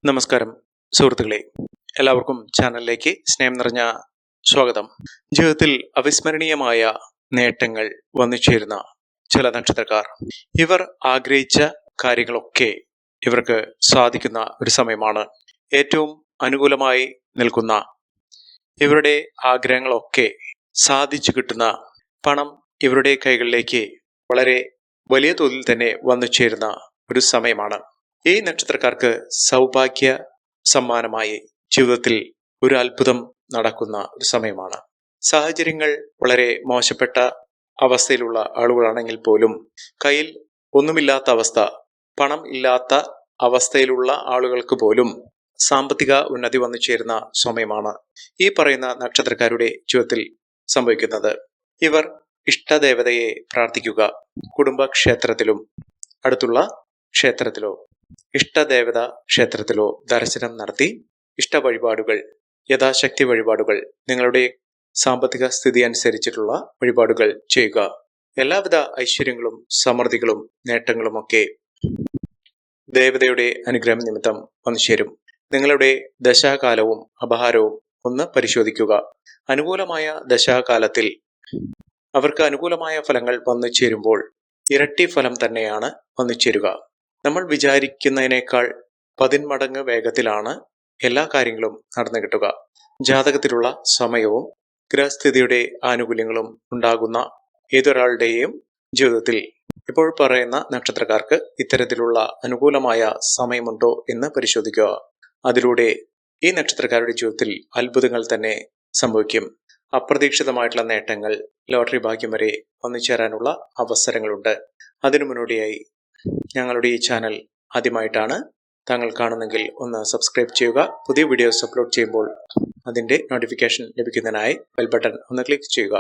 നമസ്കാരം സുഹൃത്തുക്കളെ, എല്ലാവർക്കും ചാനലിലേക്ക് സ്നേഹം നിറഞ്ഞ സ്വാഗതം. ജീവിതത്തിൽ അവിസ്മരണീയമായ നേട്ടങ്ങൾ വന്നു ചേരുന്ന ചില നക്ഷത്രക്കാർ, ഇവർ ആഗ്രഹിച്ച കാര്യങ്ങളൊക്കെ ഇവർക്ക് സാധിക്കുന്ന ഒരു സമയമാണ്. ഏറ്റവും അനുകൂലമായി നിൽക്കുന്ന ഇവരുടെ ആഗ്രഹങ്ങളൊക്കെ സാധിച്ചു കിട്ടുന്ന പണം ഇവരുടെ കൈകളിലേക്ക് വളരെ വലിയ തോതിൽ തന്നെ വന്നു ചേരുന്ന ഒരു സമയമാണ്. ഈ നക്ഷത്രക്കാർക്ക് സൗഭാഗ്യ സമ്മാനമായി ജീവിതത്തിൽ ഒരു അത്ഭുതം നടക്കുന്ന ഒരു സമയമാണ്. സാഹചര്യങ്ങൾ വളരെ മോശപ്പെട്ട അവസ്ഥയിലുള്ള ആളുകളാണെങ്കിൽ പോലും കയ്യിൽ ഒന്നുമില്ലാത്ത അവസ്ഥ, പണം ഇല്ലാത്ത അവസ്ഥയിലുള്ള ആളുകൾക്ക് പോലും സാമ്പത്തിക ഉന്നതി വന്നു ചേരുന്ന സമയമാണ് ഈ പറയുന്ന നക്ഷത്രക്കാരുടെ ജീവിതത്തിൽ സംഭവിക്കുന്നത്. ഇവർ ഇഷ്ടദേവതയെ പ്രാർത്ഥിക്കുക. കുടുംബക്ഷേത്രത്തിലും അടുത്തുള്ള ക്ഷേത്രത്തിലോ ഇഷ്ടദേവത ക്ഷേത്രത്തിലോ ദർശനം നടത്തി ഇഷ്ട വഴിപാടുകൾ, യഥാശക്തി വഴിപാടുകൾ, നിങ്ങളുടെ സാമ്പത്തിക സ്ഥിതി അനുസരിച്ചിട്ടുള്ള വഴിപാടുകൾ ചെയ്യുക. എല്ലാവിധ ഐശ്വര്യങ്ങളും സമൃദ്ധികളും നേട്ടങ്ങളുമൊക്കെ ദേവതയുടെ അനുഗ്രഹം നിമിത്തം വന്നു ചേരും. നിങ്ങളുടെ ദശാകാലവും അപഹാരവും ഒന്ന് പരിശോധിക്കുക. അനുകൂലമായ ദശാകാലത്തിൽ അവർക്ക് അനുകൂലമായ ഫലങ്ങൾ വന്നു ചേരുമ്പോൾ ഇരട്ടി ഫലം തന്നെയാണ് വന്നു ചേരുക. നമ്മൾ വിചാരിക്കുന്നതിനേക്കാൾ 10 മടങ്ങ് വേഗത്തിലാണ് എല്ലാ കാര്യങ്ങളും നടന്നു കിട്ടുക. ജാതകത്തിലുള്ള സമയവും ഗ്രഹസ്ഥിതിയുടെ ആനുകൂല്യങ്ങളും ഉണ്ടാകുന്ന ഏതൊരാളുടെയും ജീവിതത്തിൽ ഇപ്പോൾ പറയുന്ന നക്ഷത്രക്കാർക്ക് ഇത്തരത്തിലുള്ള അനുകൂലമായ സമയമുണ്ടോ എന്ന് പരിശോധിക്കുക. അതിലൂടെ ഈ നക്ഷത്രക്കാരുടെ ജീവിതത്തിൽ അത്ഭുതങ്ങൾ തന്നെ സംഭവിക്കും. അപ്രതീക്ഷിതമായിട്ടുള്ള നേട്ടങ്ങൾ, ലോട്ടറി ഭാഗ്യം വരെ വന്നു ചേരാനുള്ള അവസരങ്ങളുണ്ട്. അതിനു മുന്നോടിയായി ഞങ്ങളുടെ ഈ ചാനൽ ആദ്യമായിട്ടാണ് താങ്കൾ കാണുന്നെങ്കിൽ ഒന്ന് സബ്സ്ക്രൈബ് ചെയ്യുക. പുതിയ വീഡിയോസ് അപ്ലോഡ് ചെയ്യുമ്പോൾ അതിൻ്റെ നോട്ടിഫിക്കേഷൻ ലഭിക്കുന്നതിനായി ബെൽ ബട്ടൺ ഒന്ന് ക്ലിക്ക് ചെയ്യുക.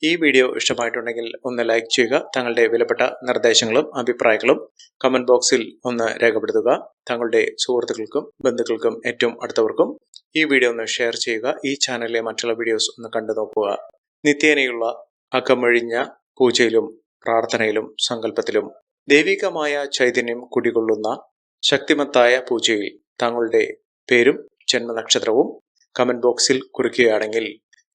ഈ വീഡിയോ ഇഷ്ടമായിട്ടുണ്ടെങ്കിൽ ഒന്ന് ലൈക്ക് ചെയ്യുക. താങ്കളുടെ വിലപ്പെട്ട നിർദ്ദേശങ്ങളും അഭിപ്രായങ്ങളും കമന്റ് ബോക്സിൽ ഒന്ന് രേഖപ്പെടുത്തുക. താങ്കളുടെ സുഹൃത്തുക്കൾക്കും ബന്ധുക്കൾക്കും ഏറ്റവും അടുത്തവർക്കും ഈ വീഡിയോ ഒന്ന് ഷെയർ ചെയ്യുക. ഈ ചാനലിലെ മറ്റുള്ള വീഡിയോസ് ഒന്ന് കണ്ടു നോക്കുക. നിത്യേനയുള്ള അകമഴിഞ്ഞ പൂജയിലും പ്രാർത്ഥനയിലും സങ്കല്പത്തിലും ദൈവികമായ ചൈതന്യം കുടികൊള്ളുന്ന ശക്തിമത്തായ പൂജയിൽ താങ്കളുടെ പേരും ജന്മനക്ഷത്രവും കമന്റ് ബോക്സിൽ കുറിക്കുകയാണെങ്കിൽ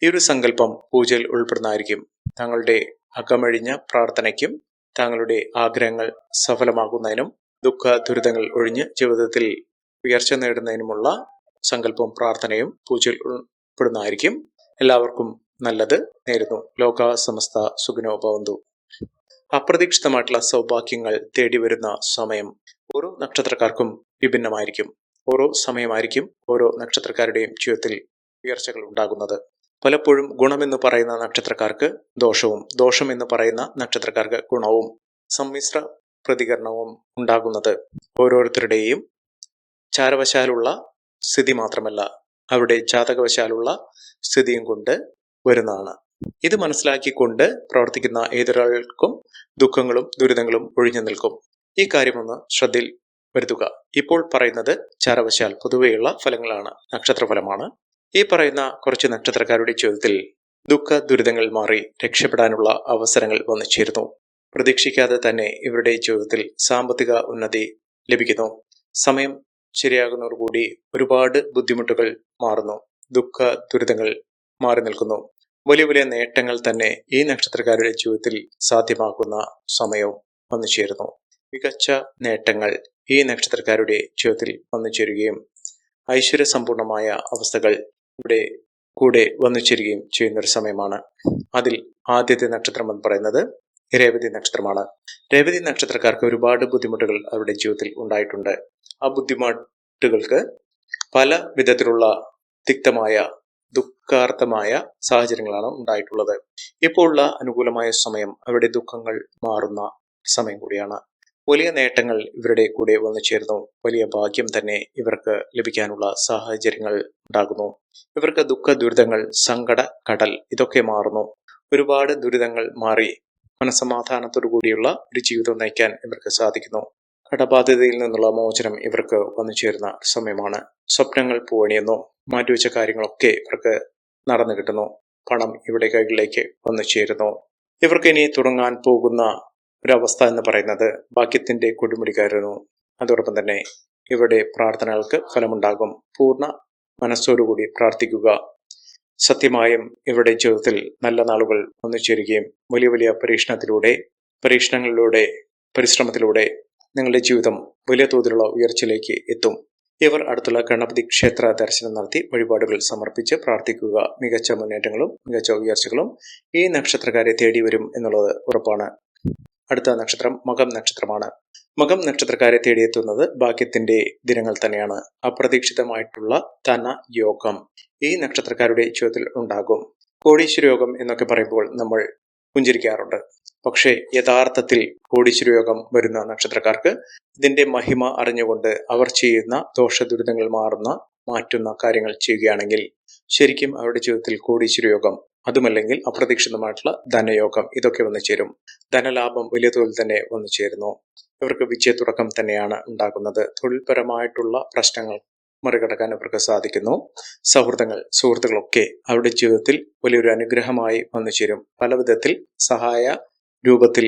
ഈ ഒരു സങ്കല്പം പൂജയിൽ ഉൾപ്പെടുന്നതായിരിക്കും. താങ്കളുടെ അകമഴിഞ്ഞ പ്രാർത്ഥനയ്ക്കും താങ്കളുടെ ആഗ്രഹങ്ങൾ സഫലമാകുന്നതിനും ദുഃഖ ദുരിതങ്ങൾ ഒഴിഞ്ഞ് ജീവിതത്തിൽ ഉയർച്ച നേടുന്നതിനുമുള്ള സങ്കല്പവും പ്രാർത്ഥനയും പൂജയിൽ ഉൾപ്പെടുന്നതായിരിക്കും. എല്ലാവർക്കും നല്ലത് നേരുന്നു. ലോക സമസ്ത സുഖിനോ ഭവന്തു. അപ്രതീക്ഷിതമായിട്ടുള്ള സൗഭാഗ്യങ്ങൾ തേടി വരുന്ന സമയം ഓരോ നക്ഷത്രക്കാർക്കും വിഭിന്നമായിരിക്കും. ഓരോ സമയമായിരിക്കും ഓരോ നക്ഷത്രക്കാരുടെയും ജീവിതത്തിൽ ഉയർച്ചകൾ ഉണ്ടാകുന്നത്. പലപ്പോഴും ഗുണമെന്ന് പറയുന്ന നക്ഷത്രക്കാർക്ക് ദോഷവും, ദോഷം എന്ന് പറയുന്ന നക്ഷത്രക്കാർക്ക് ഗുണവും, സമ്മിശ്ര പ്രതികരണവും ഉണ്ടാകുന്നത് ഓരോരുത്തരുടെയും ചാരവശാലുള്ള സ്ഥിതി മാത്രമല്ല, അവരുടെ ജാതകവശാലുള്ള സ്ഥിതിയും കൊണ്ട് വരുന്നതാണ്. ഇത് മനസ്സിലാക്കിക്കൊണ്ട് പ്രവർത്തിക്കുന്ന ഏതൊരാൾക്കും ദുഃഖങ്ങളും ദുരിതങ്ങളും ഒഴിഞ്ഞു നിൽക്കും. ഈ കാര്യമൊന്ന് ശ്രദ്ധയിൽ വരുത്തുക. ഇപ്പോൾ പറയുന്നത് ചാരവശാൽ പൊതുവെയുള്ള ഫലങ്ങളാണ്, നക്ഷത്രഫലമാണ്. ഈ പറയുന്ന കുറച്ച് നക്ഷത്രക്കാരുടെ ജീവിതത്തിൽ ദുഃഖ ദുരിതങ്ങൾ മാറി രക്ഷപ്പെടാനുള്ള അവസരങ്ങൾ വന്നു ചേരുന്നു. പ്രതീക്ഷിക്കാതെ തന്നെ ഇവരുടെ ജീവിതത്തിൽ സാമ്പത്തിക ഉന്നതി ലഭിക്കുന്നു. സമയം ശരിയാകുന്നതോടുകൂടി ഒരുപാട് ബുദ്ധിമുട്ടുകൾ മാറുന്നു. ദുഃഖ ദുരിതങ്ങൾ മാറി നിൽക്കുന്നു. വലിയ വലിയ നേട്ടങ്ങൾ തന്നെ ഈ നക്ഷത്രക്കാരുടെ ജീവിതത്തിൽ സാധ്യമാക്കുന്ന സമയവും വന്നു ചേരുന്നു. മികച്ച നേട്ടങ്ങൾ ഈ നക്ഷത്രക്കാരുടെ ജീവിതത്തിൽ വന്നു ചേരുകയും ഐശ്വര്യസമ്പൂർണമായ അവസ്ഥകൾ ഇവിടെ കൂടെ വന്നു ചേരുകയും ചെയ്യുന്നൊരു സമയമാണ്. അതിൽ ആദ്യത്തെ നക്ഷത്രം എന്ന് പറയുന്നത് രേവതി നക്ഷത്രമാണ്. രേവതി നക്ഷത്രക്കാർക്ക് ഒരുപാട് ബുദ്ധിമുട്ടുകൾ അവരുടെ ജീവിതത്തിൽ ഉണ്ടായിട്ടുണ്ട്. ആ ബുദ്ധിമുട്ടുകൾക്ക് പല വിധത്തിലുള്ള തിക്തമായ ദുഃഖാർത്ഥമായ സാഹചര്യങ്ങളാണ് ഉണ്ടായിട്ടുള്ളത്. ഇപ്പോൾ ഉള്ള അനുകൂലമായ സമയം അവരുടെ ദുഃഖങ്ങൾ മാറുന്ന സമയം കൂടിയാണ്. വലിയ നേട്ടങ്ങൾ ഇവരുടെ കൂടെ വന്നു ചേർന്നു. വലിയ ഭാഗ്യം തന്നെ ഇവർക്ക് ലഭിക്കാനുള്ള സാഹചര്യങ്ങൾ ഉണ്ടാകുന്നു. ഇവർക്ക് ദുഃഖ ദുരിതങ്ങൾ, സങ്കട കടൽ ഇതൊക്കെ മാറുന്നു. ഒരുപാട് ദുരിതങ്ങൾ മാറി മനസമാധാനത്തോടു കൂടിയുള്ള ഒരു ജീവിതം നയിക്കാൻ ഇവർക്ക് സാധിക്കുന്നു. കടബാധ്യതയിൽ നിന്നുള്ള മോചനം ഇവർക്ക് വന്നു ചേരുന്ന സമയമാണ്. സ്വപ്നങ്ങൾ പൂവണിയുന്നു. മാറ്റിവെച്ച കാര്യങ്ങളൊക്കെ ഇവർക്ക് നടന്നു കിട്ടുന്നു. പണം ഇവിടെ കൈകളിലേക്ക് വന്നു ചേരുന്നു. ഇവർക്ക് ഇനി തുടങ്ങാൻ പോകുന്ന ഒരവസ്ഥ എന്ന് പറയുന്നത് ഭാഗ്യത്തിന്റെ കൊടുമുടി കയറുന്നു. അതോടൊപ്പം തന്നെ ഇവരുടെ പ്രാർത്ഥനകൾക്ക് ഫലമുണ്ടാകും. പൂർണ്ണ മനസ്സോടുകൂടി പ്രാർത്ഥിക്കുക. സത്യമായും ഇവരുടെ ജീവിതത്തിൽ നല്ല നാളുകൾ വന്നു ചേരുകയും വലിയ വലിയ പരീക്ഷണങ്ങളിലൂടെ പരിശ്രമത്തിലൂടെ നിങ്ങളുടെ ജീവിതം വലിയ തോതിലുള്ള ഉയർച്ചയിലേക്ക് എത്തും. ഇവർ അടുത്തുള്ള ഗണപതി ക്ഷേത്ര ദർശനം നടത്തി വഴിപാടുകൾ സമർപ്പിച്ച് പ്രാർത്ഥിക്കുക. മികച്ച മുന്നേറ്റങ്ങളും മികച്ച ഉയർച്ചകളും ഈ നക്ഷത്രക്കാരെ തേടി വരും എന്നുള്ളത് ഉറപ്പാണ്. അടുത്ത നക്ഷത്രം മകം നക്ഷത്രമാണ്. മകം നക്ഷത്രക്കാരെ തേടിയെത്തുന്നത് ഭാഗ്യത്തിന്റെ ദിനങ്ങൾ തന്നെയാണ്. അപ്രതീക്ഷിതമായിട്ടുള്ള ധനയോഗം ഈ നക്ഷത്രക്കാരുടെ ജീവിതത്തിൽ ഉണ്ടാകും. കോടീശ്വര യോഗം എന്നൊക്കെ പറയുമ്പോൾ നമ്മൾ പുഞ്ചിരിക്കാറുണ്ട്. പക്ഷേ യഥാർത്ഥത്തിൽ കോടീശ്വര യോഗം വരുന്ന നക്ഷത്രക്കാർക്ക് ഇതിന്റെ മഹിമ അറിഞ്ഞുകൊണ്ട് അവർ ചെയ്യുന്ന ദോഷദുരിതങ്ങൾ മാറ്റുന്ന കാര്യങ്ങൾ ചെയ്യുകയാണെങ്കിൽ ശരിക്കും അവരുടെ ജീവിതത്തിൽ കോടീശ്വര യോഗം, അതുമല്ലെങ്കിൽ അപ്രതീക്ഷിതമായിട്ടുള്ള ധനയോഗം ഇതൊക്കെ വന്നു ചേരും. ധനലാഭം വലിയ തോതിൽ തന്നെ വന്നു ചേരുന്നു. ഇവർക്ക് വിജയത്തുടക്കം തന്നെയാണ് ഉണ്ടാകുന്നത്. തൊഴിൽപരമായിട്ടുള്ള പ്രശ്നങ്ങൾ മറികടക്കാൻ ഇവർക്ക് സാധിക്കുന്നു. സുഹൃത്തുക്കളൊക്കെ അവരുടെ ജീവിതത്തിൽ വലിയൊരു അനുഗ്രഹമായി വന്നു ചേരും. പല വിധത്തിൽ സഹായ രൂപത്തിൽ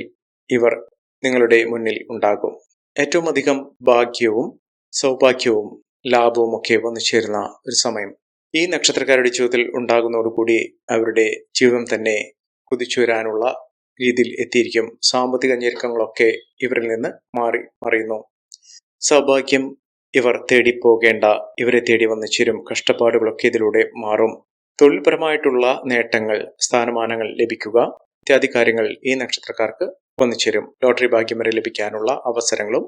ഇവർ നിങ്ങളുടെ മുന്നിൽ ഉണ്ടാകും. ഏറ്റവും അധികം ഭാഗ്യവും സൗഭാഗ്യവും ലാഭവും ഒക്കെ വന്നു ചേരുന്ന ഒരു സമയം ഈ നക്ഷത്രക്കാരുടെ ജീവിതത്തിൽ ഉണ്ടാകുന്നതോടുകൂടി അവരുടെ ജീവിതം തന്നെ കുതിച്ചുവരാനുള്ള രീതിയിൽ എത്തിയിരിക്കും. സാമ്പത്തിക ഞെരുക്കങ്ങളൊക്കെ ഇവരിൽ നിന്ന് മറിയുന്നു. സൗഭാഗ്യം ഇവർ തേടി പോകേണ്ട, ഇവരെ തേടി വന്നു ചേരും. കഷ്ടപ്പാടുകളൊക്കെ ഇതിലൂടെ മാറും. തൊഴിൽപരമായിട്ടുള്ള നേട്ടങ്ങൾ, സ്ഥാനമാനങ്ങൾ ലഭിക്കുക ഇത്യാദി കാര്യങ്ങൾ ഈ നക്ഷത്രക്കാർക്ക് വന്നു ചേരും. ലോട്ടറി ഭാഗ്യം വരെ ലഭിക്കാനുള്ള അവസരങ്ങളും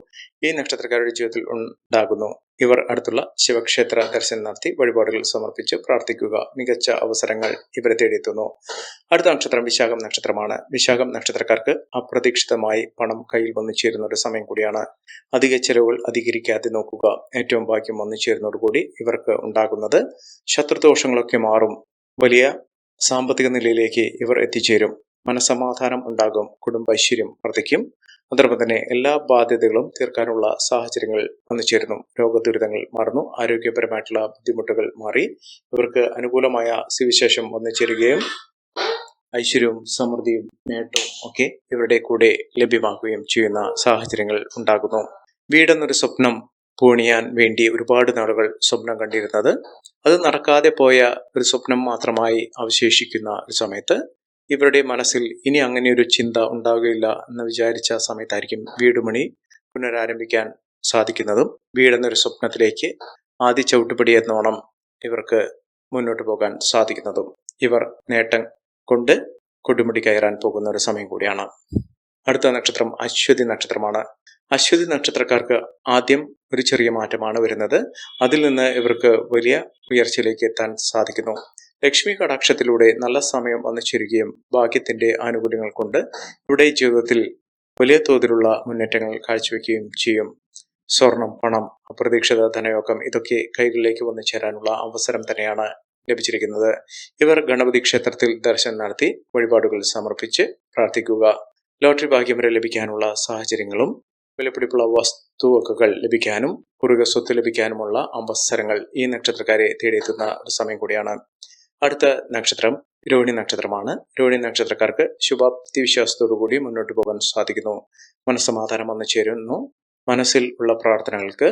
ഈ നക്ഷത്രക്കാരുടെ ജീവിതത്തിൽ ഉണ്ടാകുന്നു. ഇവർ അടുത്തുള്ള ശിവക്ഷേത്ര ദർശനം നടത്തി വഴിപാടുകൾ സമർപ്പിച്ച് പ്രാർത്ഥിക്കുക. മികച്ച അവസരങ്ങൾ ഇവരെ തേടിയെത്തുന്നു. അടുത്ത നക്ഷത്രം വിശാഖം നക്ഷത്രമാണ്. വിശാഖം നക്ഷത്രക്കാർക്ക് അപ്രതീക്ഷിതമായി പണം കയ്യിൽ വന്നു ചേരുന്ന ഒരു സമയം കൂടിയാണ്. അധിക ചെലവുകൾ അധികരിക്കാതെ നോക്കുക. ഏറ്റവും ഭാഗ്യം വന്നു ചേരുന്നതോടുകൂടി ഇവർക്ക് ഉണ്ടാകുന്നത് ശത്രുദോഷങ്ങളൊക്കെ മാറും. വലിയ സാമ്പത്തിക നിലയിലേക്ക് ഇവർ എത്തിച്ചേരും. മനസമാധാനം ഉണ്ടാകും. കുടുംബ ഐശ്വര്യം വർദ്ധിക്കും. അതോടൊപ്പം തന്നെ എല്ലാ ബാധ്യതകളും തീർക്കാനുള്ള സാഹചര്യങ്ങൾ വന്നു ചേരുന്നു. രോഗദുരിതങ്ങൾ മാറുന്നു. ആരോഗ്യപരമായിട്ടുള്ള ബുദ്ധിമുട്ടുകൾ മാറി ഇവർക്ക് അനുകൂലമായ സ്ഥിതിവിശേഷം വന്നു ചേരുകയും ഐശ്വര്യവും സമൃദ്ധിയും നേട്ടവും ഒക്കെ ഇവരുടെ കൂടെ ലഭ്യമാക്കുകയും ചെയ്യുന്ന സാഹചര്യങ്ങൾ ഉണ്ടാകുന്നു. വീടെന്നൊരു സ്വപ്നം പൂണിയാൻ വേണ്ടി ഒരുപാട് നാളുകൾ സ്വപ്നം കണ്ടിരുന്നത് അത് നടക്കാതെ പോയ ഒരു സ്വപ്നം മാത്രമായി അവശേഷിക്കുന്ന ഒരു സമയത്ത് ഇവരുടെ മനസ്സിൽ ഇനി അങ്ങനെ ഒരു ചിന്ത ഉണ്ടാവുകയില്ല എന്ന് വിചാരിച്ച സമയത്തായിരിക്കും വീടുപണി പുനരാരംഭിക്കാൻ സാധിക്കുന്നതും വീടെന്നൊരു സ്വപ്നത്തിലേക്ക് ആദ്യ ചവിട്ടുപടി എന്നോണം ഇവർക്ക് മുന്നോട്ട് പോകാൻ സാധിക്കുന്നതും. ഇവർ നേട്ടം കൊണ്ട് കൊടുമുടി കയറാൻ പോകുന്ന ഒരു സമയം കൂടിയാണ്. അടുത്ത നക്ഷത്രം അശ്വതി നക്ഷത്രമാണ്. അശ്വതി നക്ഷത്രക്കാർക്ക് ആദ്യം ഒരു ചെറിയ മാറ്റമാണ് വരുന്നത്. അതിൽ നിന്ന് ഇവർക്ക് വലിയ ഉയർച്ചയിലേക്ക് എത്താൻ സാധിക്കുന്നു. ലക്ഷ്മി കടാക്ഷത്തിലൂടെ നല്ല സമയം വന്നു ചേരുകയും ഭാഗ്യത്തിന്റെ ആനുകൂല്യങ്ങൾ കൊണ്ട് ഇവിടെ ജീവിതത്തിൽ വലിയ തോതിലുള്ള മുന്നേറ്റങ്ങൾ കാഴ്ചവെക്കുകയും ചെയ്യും. സ്വർണം, പണം, അപ്രതീക്ഷിത ധനയോഗം ഇതൊക്കെ കൈകളിലേക്ക് വന്നു ചേരാനുള്ള അവസരം തന്നെയാണ് ലഭിച്ചിരിക്കുന്നത്. ഇവർ ഗണപതി ക്ഷേത്രത്തിൽ ദർശനം നടത്തി വഴിപാടുകൾ സമർപ്പിച്ച് പ്രാർത്ഥിക്കുക. ലോട്ടറി ഭാഗ്യം വരെ ലഭിക്കാനുള്ള സാഹചര്യങ്ങളും വിലപിടിപ്പുള്ള വസ്തുവകകൾ ലഭിക്കാനും പൂർവിക സ്വത്ത് ലഭിക്കാനുമുള്ള അവസരങ്ങൾ ഈ നക്ഷത്രക്കാരെ തേടിയെത്തുന്ന ഒരു സമയം കൂടിയാണ്. അടുത്ത നക്ഷത്രം രോഹിണി നക്ഷത്രമാണ്. രോഹിണി നക്ഷത്രക്കാർക്ക് ശുഭാപ്തി വിശ്വാസത്തോടു കൂടി മുന്നോട്ട് പോകാൻ സാധിക്കുന്നു. മനസ്സമാധാനം വന്നു ചേരുന്നു. മനസ്സിൽ ഉള്ള പ്രാർത്ഥനകൾക്ക്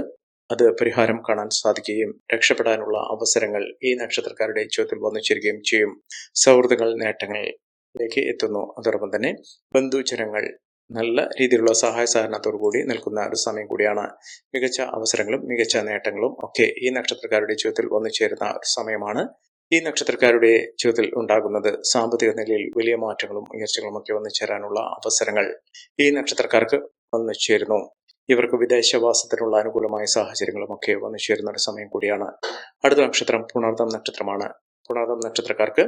അത് പരിഹാരം കാണാൻ സാധിക്കുകയും രക്ഷപ്പെടാനുള്ള അവസരങ്ങൾ ഈ നക്ഷത്രക്കാരുടെ ജീവിതത്തിൽ വന്നു ചേരുകയും ചെയ്യും. സൗഹൃദങ്ങൾ നേട്ടങ്ങളിലേക്ക് എത്തുന്നു. അതോടൊപ്പം തന്നെ ബന്ധുജനങ്ങൾ നല്ല രീതിയിലുള്ള സഹായ സഹകരണത്തോടു കൂടി നിൽക്കുന്ന ഒരു സമയം കൂടിയാണ്. മികച്ച അവസരങ്ങളും മികച്ച നേട്ടങ്ങളും ഒക്കെ ഈ നക്ഷത്രക്കാരുടെ ജീവിതത്തിൽ വന്നു ചേരുന്ന ഒരു സമയമാണ്. ഈ നക്ഷത്രക്കാരുടെ ജീവിതത്തിൽ ഉണ്ടാകുന്നത് സാമ്പത്തിക നിലയിൽ വലിയ മാറ്റങ്ങളും ഉയർച്ചകളും ഒക്കെ വന്നു ചേരാനുള്ള അവസരങ്ങൾ ഈ നക്ഷത്രക്കാർക്ക് വന്നു ചേരുന്നു. ഇവർക്ക് വിദേശവാസത്തിനുള്ള അനുകൂലമായ സാഹചര്യങ്ങളും ഒക്കെ വന്നു ചേരുന്ന ഒരു സമയം കൂടിയാണ്. അടുത്ത നക്ഷത്രം പുണർദം നക്ഷത്രമാണ്. പുണർദം നക്ഷത്രക്കാർക്ക്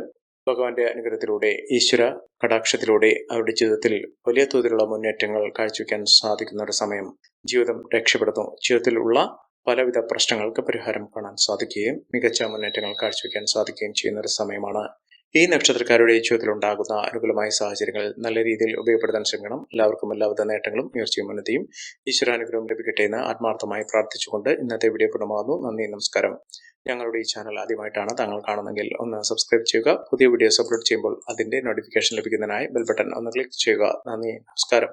ഭഗവാന്റെ അനുഗ്രഹത്തിലൂടെ ഈശ്വര കടാക്ഷത്തിലൂടെ അവരുടെ ജീവിതത്തിൽ വലിയ തോതിലുള്ള മുന്നേറ്റങ്ങൾ കാഴ്ചവെക്കാൻ സാധിക്കുന്ന ഒരു സമയം. ജീവിതം രക്ഷപ്പെടുന്നു. ജീവിതത്തിലുള്ള പലവിധ പ്രശ്നങ്ങൾക്ക് പരിഹാരം കാണാൻ സാധിക്കുകയും മികച്ച മുന്നേറ്റങ്ങൾ കാഴ്ചവെക്കാൻ സാധിക്കുകയും ചെയ്യുന്ന ഒരു സമയമാണ്. ഈ നക്ഷത്രക്കാരുടെ ജീവിതത്തിൽ ഉണ്ടാകുന്ന അനുകൂലമായ സാഹചര്യങ്ങൾ നല്ല രീതിയിൽ ഉപയോഗപ്പെടുത്താൻ ശ്രമിക്കണം. എല്ലാവർക്കും എല്ലാവിധ നേട്ടങ്ങളും ഉയർച്ചയും ഉന്നതിയും ഈശ്വരാനുഗ്രഹം ലഭിക്കട്ടെ എന്ന് ആത്മാർത്ഥമായി പ്രാർത്ഥിച്ചുകൊണ്ട് ഇന്നത്തെ വീഡിയോ പൂർണ്ണമാകുന്നു. നന്ദി, നമസ്കാരം. ഞങ്ങളുടെ ഈ ചാനൽ ആദ്യമായിട്ടാണ് താങ്കൾ കാണുന്നതെങ്കിൽ ഒന്ന് സബ്സ്ക്രൈബ് ചെയ്യുക. പുതിയ വീഡിയോസ് അപ്ലോഡ് ചെയ്യുമ്പോൾ അതിന്റെ നോട്ടിഫിക്കേഷൻ ലഭിക്കുന്നതിനായി ബെൽ ബട്ടൺ ഒന്ന് ക്ലിക്ക് ചെയ്യുക. നന്ദി, നമസ്കാരം.